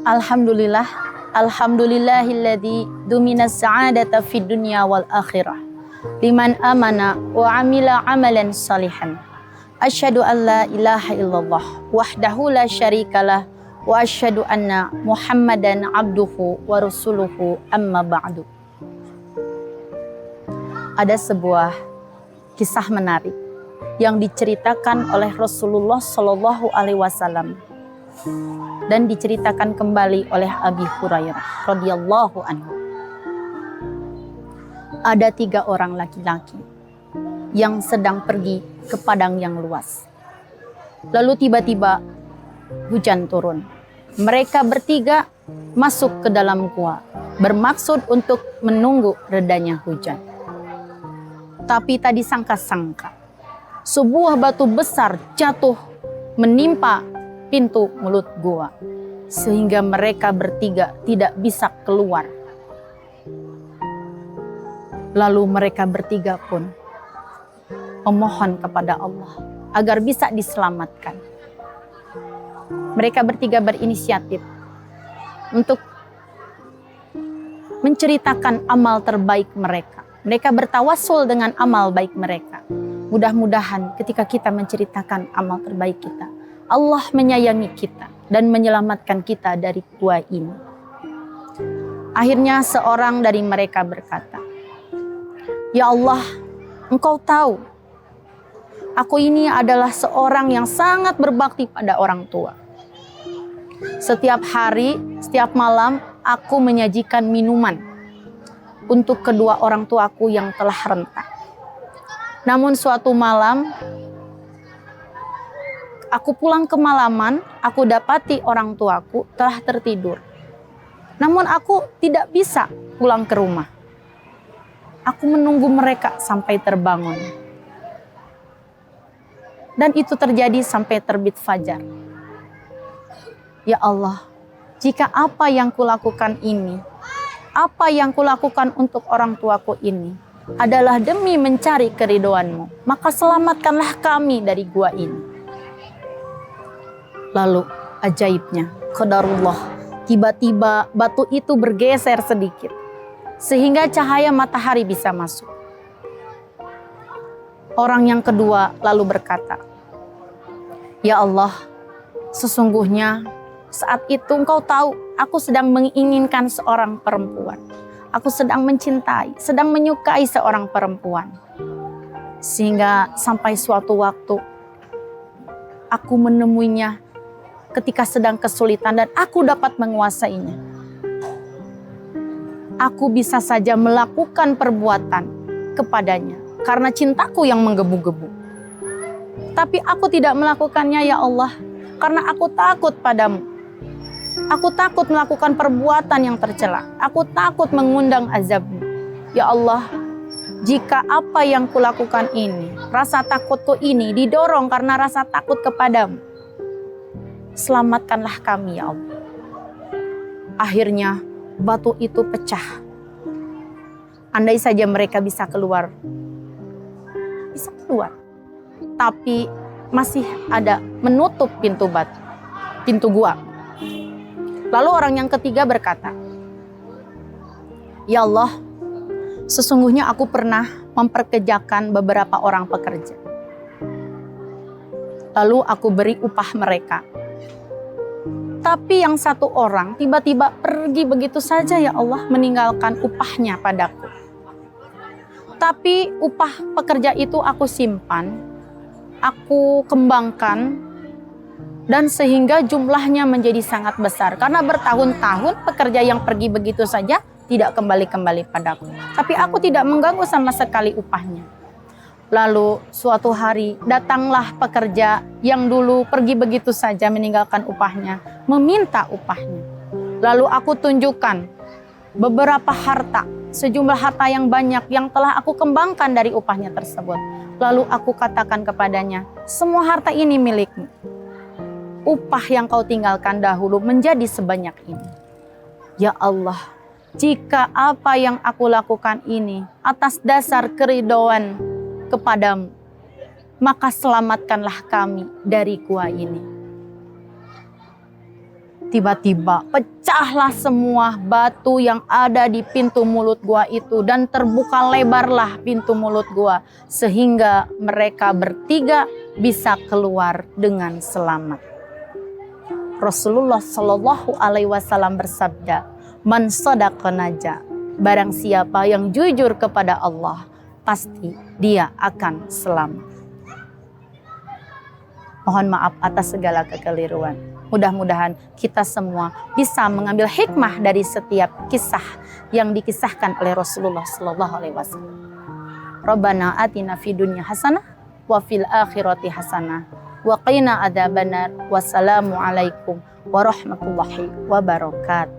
Alhamdulillah, alhamdulillahilladzi duminas sa'adata fid dunya wal akhirah liman amana wa amila amalan salihan. Asyhadu an la ilaha illallah wahdahu la syarikalah wa asyhadu anna Muhammadan abduhu wa rasuluhu amma ba'du. Ada sebuah kisah menarik yang diceritakan oleh Rasulullah Shallallahu Alaihi Wasallam dan diceritakan kembali oleh Abi Hurairah radhiyallahu anhu. Ada 3 orang laki-laki yang sedang pergi ke padang yang luas. Lalu tiba-tiba hujan turun. Mereka bertiga masuk ke dalam gua bermaksud untuk menunggu redanya hujan. Tapi tak disangka-sangka sebuah batu besar jatuh menimpa pintu mulut gua, sehingga mereka bertiga tidak bisa keluar. Lalu mereka bertiga pun memohon kepada Allah agar bisa diselamatkan. Mereka bertiga berinisiatif untuk menceritakan amal terbaik mereka. Mereka bertawassul dengan amal baik mereka. Mudah-mudahan ketika kita menceritakan amal terbaik kita, Allah menyayangi kita dan menyelamatkan kita dari gua ini. Akhirnya seorang dari mereka berkata, "Ya Allah, Engkau tahu, aku ini adalah seorang yang sangat berbakti pada orang tua. Setiap hari, setiap malam, aku menyajikan minuman untuk kedua orang tuaku yang telah renta. Namun suatu malam, aku pulang kemalaman, aku dapati orang tuaku telah tertidur. Namun aku tidak bisa pulang ke rumah. Aku menunggu mereka sampai terbangun. Dan itu terjadi sampai terbit fajar. Ya Allah, jika apa yang kulakukan ini, apa yang kulakukan untuk orang tuaku ini adalah demi mencari keridhoan-Mu, maka selamatkanlah kami dari gua ini." Lalu ajaibnya, qadarullah, tiba-tiba batu itu bergeser sedikit sehingga cahaya matahari bisa masuk. Orang yang kedua lalu berkata, "Ya Allah, sesungguhnya saat itu Engkau tahu aku sedang menginginkan seorang perempuan. Aku sedang mencintai, sedang menyukai seorang perempuan. Sehingga sampai suatu waktu aku menemuinya ketika sedang kesulitan dan aku dapat menguasainya. Aku bisa saja melakukan perbuatan kepadanya karena cintaku yang menggebu-gebu. Tapi aku tidak melakukannya, ya Allah, karena aku takut padamu. Aku takut melakukan perbuatan yang tercela. Aku takut mengundang azab-Mu. Ya Allah, jika apa yang kulakukan ini, rasa takutku ini didorong karena rasa takut kepadamu, selamatkanlah kami, ya Allah." Akhirnya batu itu pecah. Andai saja mereka bisa keluar. Tapi masih ada menutup pintu gua. Lalu orang yang ketiga berkata, "Ya Allah, sesungguhnya aku pernah memperkerjakan beberapa orang pekerja. Lalu aku beri upah mereka. Tapi yang satu orang tiba-tiba pergi begitu saja, ya Allah, meninggalkan upahnya padaku. Tapi upah pekerja itu aku simpan, aku kembangkan, dan sehingga jumlahnya menjadi sangat besar. Karena bertahun-tahun pekerja yang pergi begitu saja tidak kembali padaku. Tapi aku tidak mengganggu sama sekali upahnya. Lalu suatu hari datanglah pekerja yang dulu pergi begitu saja meninggalkan upahnya, meminta upahnya. Lalu aku tunjukkan beberapa harta, sejumlah harta yang banyak yang telah aku kembangkan dari upahnya tersebut. Lalu aku katakan kepadanya, "Semua harta ini milikmu. Upah yang kau tinggalkan dahulu menjadi sebanyak ini. Ya Allah, jika apa yang aku lakukan ini atas dasar keridhaan kepadamu, maka selamatkanlah kami dari gua ini." Tiba-tiba pecahlah semua batu yang ada di pintu mulut gua itu dan terbuka lebarlah pintu mulut gua sehingga mereka bertiga bisa keluar dengan selamat. Rasulullah Shallallahu Alaihi Wasallam bersabda, "Man shadaqa naja." Barang siapa yang jujur kepada Allah, pasti dia akan selamat. Mohon maaf atas segala kekeliruan. Mudah-mudahan kita semua bisa mengambil hikmah dari setiap kisah yang dikisahkan oleh Rasulullah Sallallahu Alaihi Wasallam. Rabbana atina fid dunya hasanah wa fil akhirati hasanah wa qina adzabannar. Wassalamu alaikum warahmatullahi wabarakatuh.